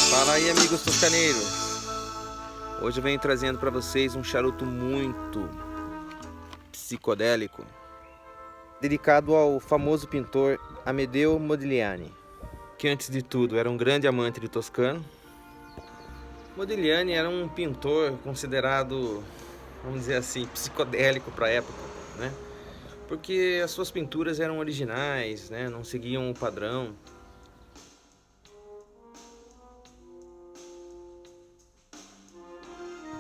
Fala aí, amigos toscaneiros. Hoje eu venho trazendo para vocês um charuto muito psicodélico, dedicado ao famoso pintor Amedeo Modigliani, que antes de tudo era um grande amante de Toscano. Modigliani era um pintor considerado, vamos dizer assim, psicodélico para a época, né? Porque as suas pinturas eram originais, né? Não seguiam o padrão.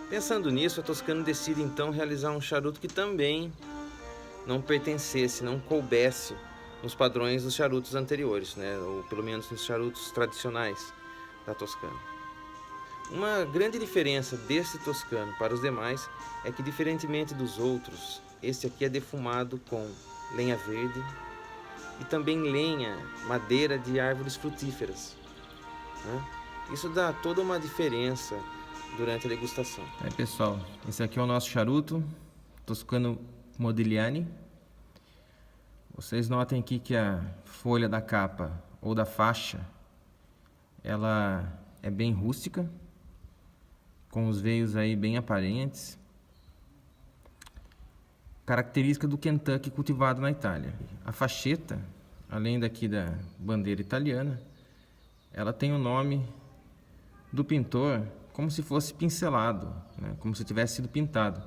Pensando nisso, a Toscano decide então realizar um charuto que também não pertencesse, não coubesse nos padrões dos charutos anteriores, né? Ou pelo menos nos charutos tradicionais da Toscano. Uma grande diferença desse Toscano para os demais é que, diferentemente dos outros, este aqui é defumado com lenha verde e também lenha, madeira de árvores frutíferas, né? Isso dá toda uma diferença durante a degustação. Aí, pessoal, esse aqui é o nosso charuto Toscano Modigliani. Vocês notem aqui que a folha da capa ou da faixa, ela é bem rústica, com os veios aí bem aparentes, característica do Kentucky cultivado na Itália. A facheta, além daqui da bandeira italiana, ela tem o nome do pintor como se fosse pincelado, né? Como se tivesse sido pintado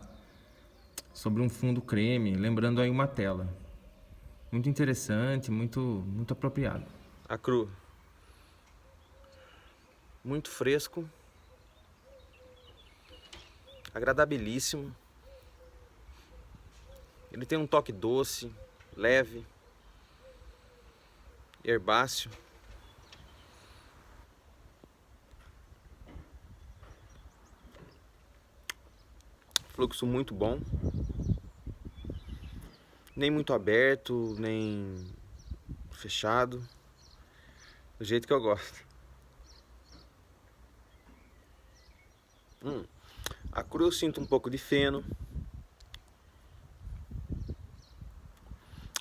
sobre um fundo creme, lembrando aí uma tela. Muito interessante, muito apropriado. A cru, muito fresco, agradabilíssimo. Ele tem um toque doce, leve, herbáceo. Fluxo muito bom, nem muito aberto, nem fechado, do jeito que eu gosto. A cru eu sinto um pouco de feno,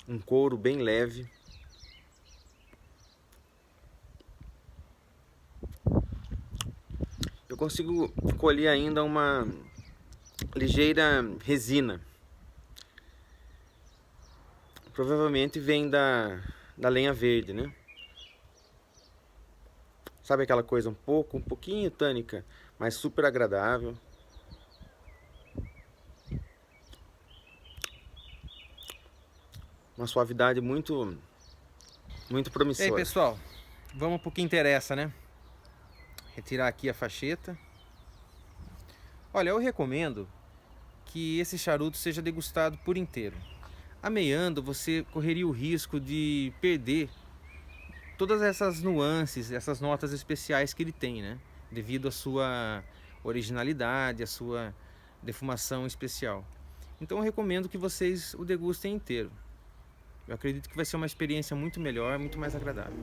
um couro bem leve. Eu consigo colher ainda uma ligeira resina. Provavelmente vem da lenha verde, né? Sabe aquela coisa um pouquinho tânica, mas super agradável. Uma suavidade muito promissora. E aí, pessoal, vamos pro que interessa, né? Retirar aqui a facheta. Olha, eu recomendo que esse charuto seja degustado por inteiro. Ameando, você correria o risco de perder todas essas nuances, essas notas especiais que ele tem, né? Devido à sua originalidade, à sua defumação especial. Então eu recomendo que vocês o degustem inteiro. Eu acredito que vai ser uma experiência muito melhor, muito mais agradável.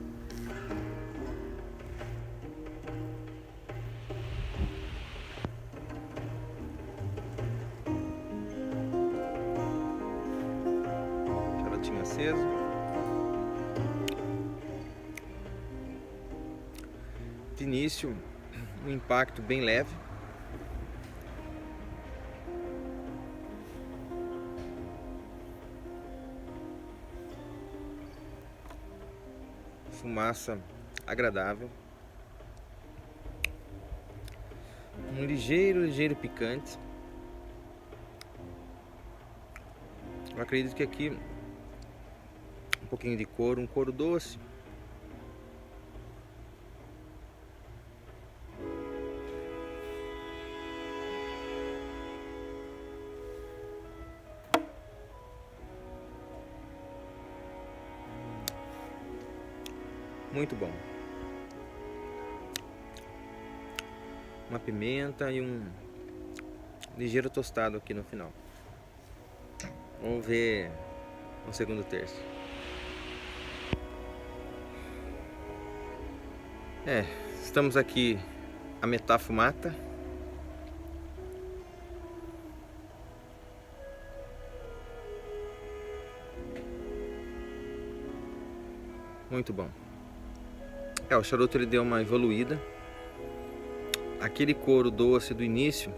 Charutinho aceso. De início, um impacto bem leve. Fumaça agradável. Um ligeiro picante. Eu acredito que aqui um pouquinho de couro, um couro doce. Muito bom. Uma pimenta e um ligeiro tostado aqui no final. Vamos ver no segundo terço. Estamos aqui a metà fumata. Muito bom. O charuto ele deu uma evoluída. Aquele couro doce do início,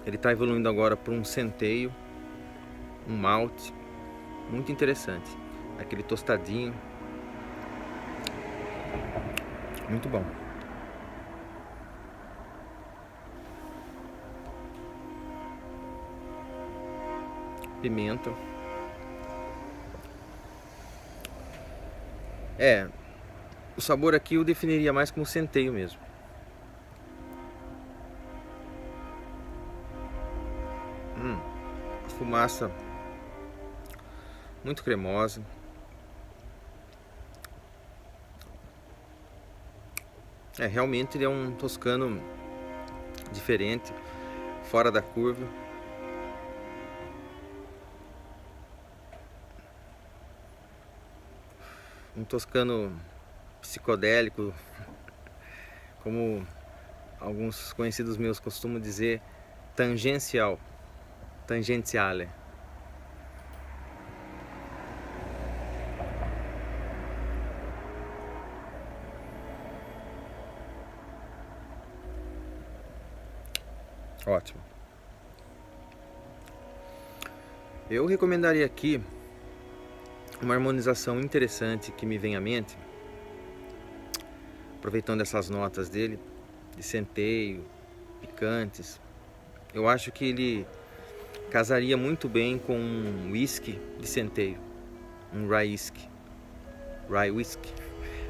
ele está evoluindo agora para um centeio, um malte, muito interessante. Aquele tostadinho, muito bom. Pimenta. O sabor aqui eu definiria mais como centeio mesmo. Fumaça muito cremosa. Realmente ele é um toscano diferente, fora da curva. Um toscano psicodélico, como alguns conhecidos meus costumam dizer, tangenciale. Ótimo. Eu recomendaria aqui uma harmonização interessante que me vem à mente, aproveitando essas notas dele, de centeio, picantes. Eu acho que ele casaria muito bem com um whisky de centeio, um rye whisky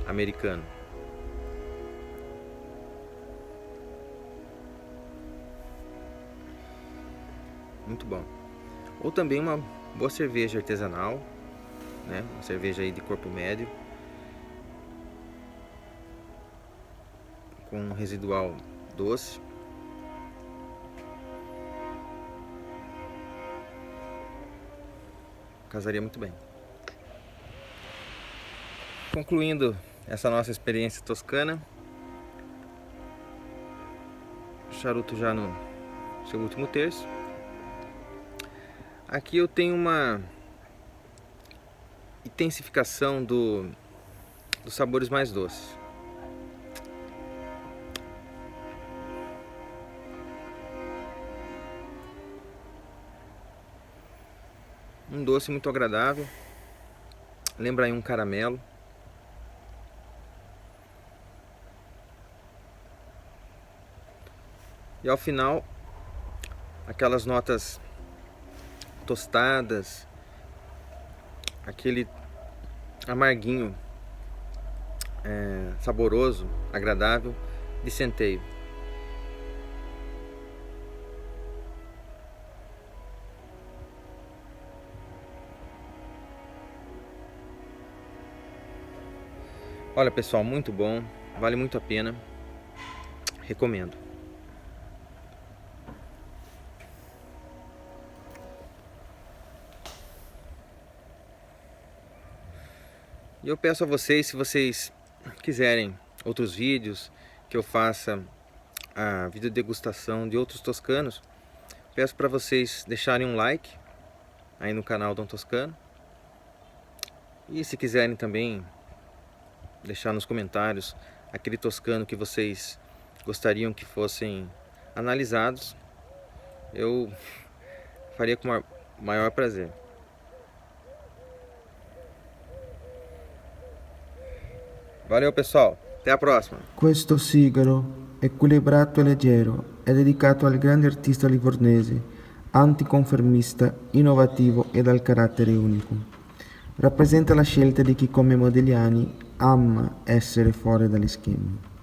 americano. Muito bom. Ou também uma boa cerveja artesanal, né? Uma cerveja aí de corpo médio, com um residual doce. Casaria muito bem. Concluindo essa nossa experiência toscana, charuto já no seu último terço. Aqui eu tenho uma intensificação dos sabores mais doces. Um doce muito agradável, lembra aí um caramelo. E ao final, aquelas notas tostadas, aquele amarguinho saboroso, agradável de centeio. Olha pessoal, muito bom, vale muito a pena, recomendo. E eu peço a vocês, se vocês quiserem outros vídeos, que eu faça a videodegustação de outros toscanos, peço para vocês deixarem um like aí no canal Dom Toscano. E se quiserem também deixar nos comentários aquele toscano que vocês gostariam que fossem analisados, eu faria com o maior prazer. Valeu pessoal, até a próxima. Questo sigaro, equilibrato e leggero, è dedicato al grande artista livornese, anticonfermista, innovativo e dal carattere unico. Rappresenta la scelta di chi come Modigliani ama essere fuori dagli schemi.